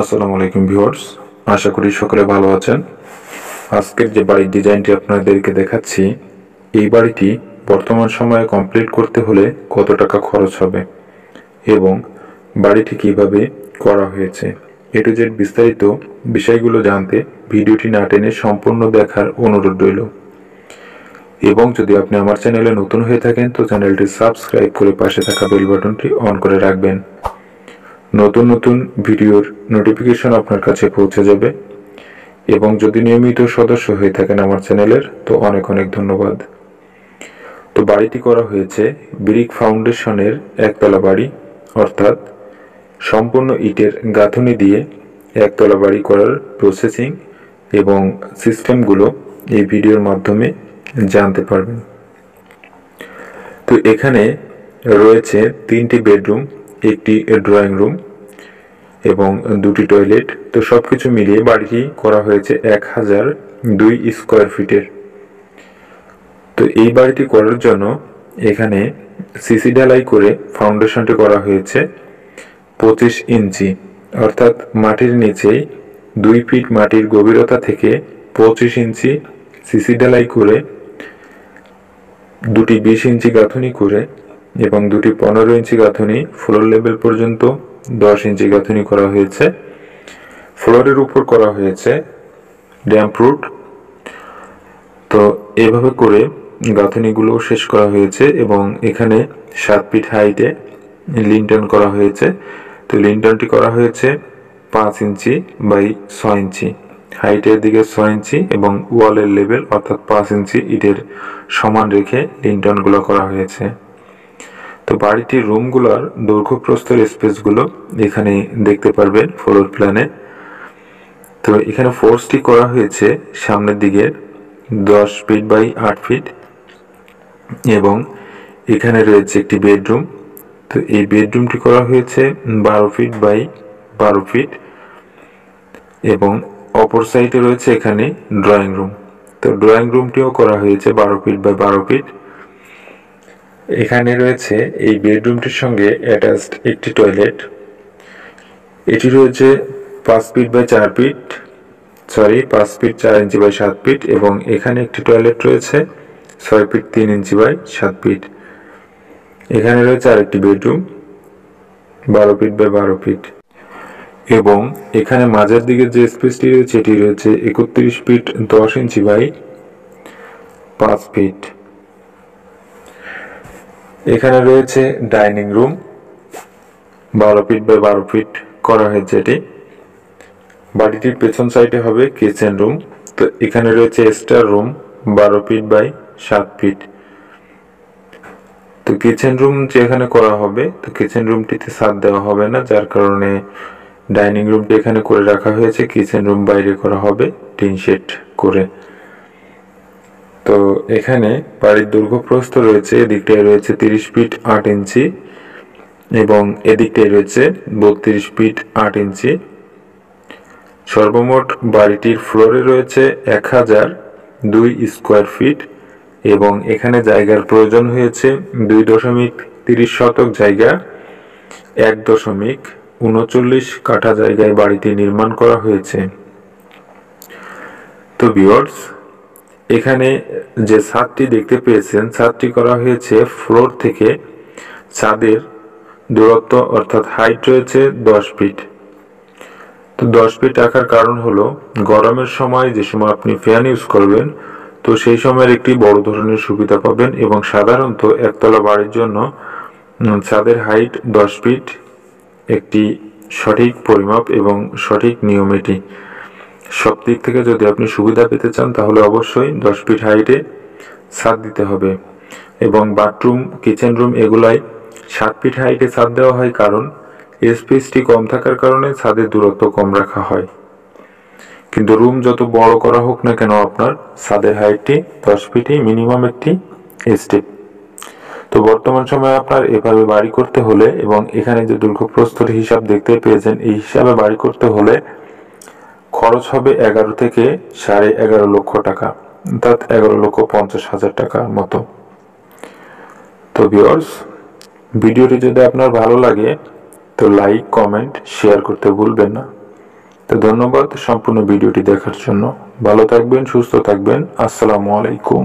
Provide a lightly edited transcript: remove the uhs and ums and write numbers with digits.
আসসালামু আলাইকুম ভিউয়ার্স, আশা করি সকলে ভালো আছেন। আজকের যে বাড়ির ডিজাইনটি আপনাদেরকে দেখাচ্ছি, এই বাড়িটি বর্তমান সময়ে কমপ্লিট করতে হলে কত টাকা খরচ হবে এবং বাড়িটি কিভাবে করা হয়েছে, এ টু জেড বিস্তারিত বিষয়গুলো জানতে ভিডিওটি না টেনে সম্পূর্ণ দেখার অনুরোধ রইল। এবং যদি আপনি আমার চ্যানেলে নতুন হয়ে থাকেন তো চ্যানেলটি সাবস্ক্রাইব করে পাশে থাকা বেল বাটনটি অন করে রাখবেন। নতুন নতুন ভিডিওর নোটিফিকেশন আপনার কাছে পৌঁছে যাবে। এবং যদি নিয়মিত সদস্য হয়ে থাকেন আমার চ্যানেলের তো অনেক অনেক ধন্যবাদ। তো বাড়িটি করা হয়েছে ব্রিক ফাউন্ডেশনের একতলা বাড়ি, অর্থাৎ সম্পূর্ণ ইটের গাঁথুনি দিয়ে একতলা বাড়ি করার প্রসেসিং এবং সিস্টেমগুলো এই ভিডিওর মাধ্যমে জানতে পারবেন। তো এখানে রয়েছে 3টি বেডরুম, একটি ড্রয়িং রুম এবং 2টি টয়লেট। তো সবকিছু মিলিয়ে বাড়িটি করা হয়েছে 1002 স্কোয়ার ফিটের। তো এই বাড়িটি করার জন্য এখানে সিসি ঢালাই করে ফাউন্ডেশনটি করা হয়েছে 25 ইঞ্চি, অর্থাৎ মাটির নিচেই 2 ফিট মাটির গভীরতা থেকে 25 ইঞ্চি সিসি ঢালাই করে, 2টি 20 ইঞ্চি গাঁথুনি করে এবং 2টি 15 ইঞ্চি গাঁথুনি ফ্লোর লেভেল পর্যন্ত 10 ইঞ্চি গাঁথুনি করা হয়েছে। ফ্লোরের উপর করা হয়েছে ড্যাম্প প্রুফ। তো এভাবে করে গাঁথুনিগুলো শেষ করা হয়েছে এবং এখানে 7 ফিট হাইটে লিন্টন করা হয়েছে। তো লিন্টনটি করা হয়েছে 5 ইঞ্চি বাই 6 ইঞ্চি, হাইটের দিকে 6 ইঞ্চি এবং ওয়ালের লেভেল অর্থাৎ 5 ইঞ্চি ইটের সমান রেখে লিন্টনগুলো করা হয়েছে। তো বাড়িটির রুমগুলোর দৈর্ঘ্য প্রস্থের স্পেসগুলো এখানে দেখতে পারবেন ফ্লোর প্ল্যানে। তো এখানে ফোর্সটি করা হয়েছে সামনের দিকে 10 ফিট বাই 8 ফিট এবং এখানে রয়েছে একটি বেডরুম। তো এই বেডরুমটি করা হয়েছে 12 ফিট বাই 12 ফিট এবং অপর সাইডে রয়েছে এখানে ড্রয়িং রুম। তো ড্রয়িং রুমটিও করা হয়েছে 12 ফিট বাই 12 ফিট। এখানে রয়েছে এই বেডরুমটির সঙ্গে অ্যাটাচড একটি টয়লেট। এটি রয়েছে 5 feet by 4 feet, 5 feet 4 inch by 7 feet এবং এখানে একটি টয়লেট রয়েছে 6 ফিট 3 ইঞ্চি বাই 7 ফিট। এখানে রয়েছে আরেকটি বেডরুম 12 ফিট বাই 12 ফিট এবং এখানে মাঝের দিকে যে স্পেসটি রয়েছে এটি রয়েছে 31 ফিট 10 ইঞ্চি বাই 5 ফিট। এখানে রয়েছে dining room 12 feet by 12 feet করা হয়েছে এটি। বাড়িটির পেছন সাইডে হবে কিচেন রুম। তো এখানে রয়েছে store room 12 feet by 7 feet. তো কিচেন রুম যেখানে করা হবে, তো কিচেন রুমটিতে ছাদ দেওয়া হবে না, যার কারণে ডাইনিং রুমটি এখানে করে রাখা হয়েছে। কিচেন রুম বাইরে করা হবে টিন শেড করে। তো এখানে বাড়ির দৈর্ঘ্য প্রস্থ রয়েছে, এদিকটায় রয়েছে 30 ফিট 8 ইঞ্চি এবং এদিকটায় রয়েছে 32 ফিট 8 ইঞ্চি। সর্বমোট বাড়িটির ফ্লোরে রয়েছে 1002 স্কোয়ার ফিট এবং এখানে জায়গার প্রয়োজন হয়েছে 2.30 শতক জায়গা, 1.39 কাঠা জায়গায় বাড়িটি নির্মাণ করা হয়েছে। তো ভিউয়ার্স, এখানে যে ছাদটি দেখতে পেয়েছেন, ছাদটি করা হয়েছে ফ্লোর থেকে ছাদের দূরত্ব অর্থাৎ হাইট রয়েছে 10 ফিট। তো 10 ফিট রাখার কারণ হলো গরমের সময় যে সময় আপনি ফ্যান ইউজ করবেন তো সেই সময়ের একটি বড় ধরনের সুবিধা পাবেন এবং সাধারণত একতলা বাড়ির জন্য ছাদের হাইট 10 ফিট একটি সঠিক পরিমাপ এবং সঠিক নিয়ম। এটি সব দিক থেকে যদি আপনি সুবিধা পেতে চান তাহলে অবশ্যই 10 ফিট হাইটে ছাদ দিতে হবে এবং বাথরুম কিচেন রুম এগুলাই 7 ফিট হাইটে ছাদ দেওয়া হয়, কারণ স্পেসটি কম থাকার কারণে ছাদের দূরত্ব কম রাখা হয়। কিন্তু রুম যত বড় করা হোক না কেন আপনার ছাদের হাইটটি 10 ফিটই মিনিমাম একটি স্টেপ। তো বর্তমান সময়ে আপনার এভাবে বাড়ি করতে হলে এবং এখানে যে দৈর্ঘ্য প্রস্থের হিসাব দেখতে পেয়েছেন, এই হিসাবে বাড়ি করতে হলে খরচ হবে 11 থেকে 11.5 লক্ষ টাকা, অর্থাৎ 11,50,000 টাকার মতো। তো ভিউয়ার্স, ভিডিওটি যদি আপনার ভালো লাগে তো লাইক কমেন্ট শেয়ার করতে ভুলবেন না। তো ধন্যবাদ সম্পূর্ণ ভিডিওটি দেখার জন্য। ভালো থাকবেন, সুস্থ থাকবেন। আসসালামু আলাইকুম।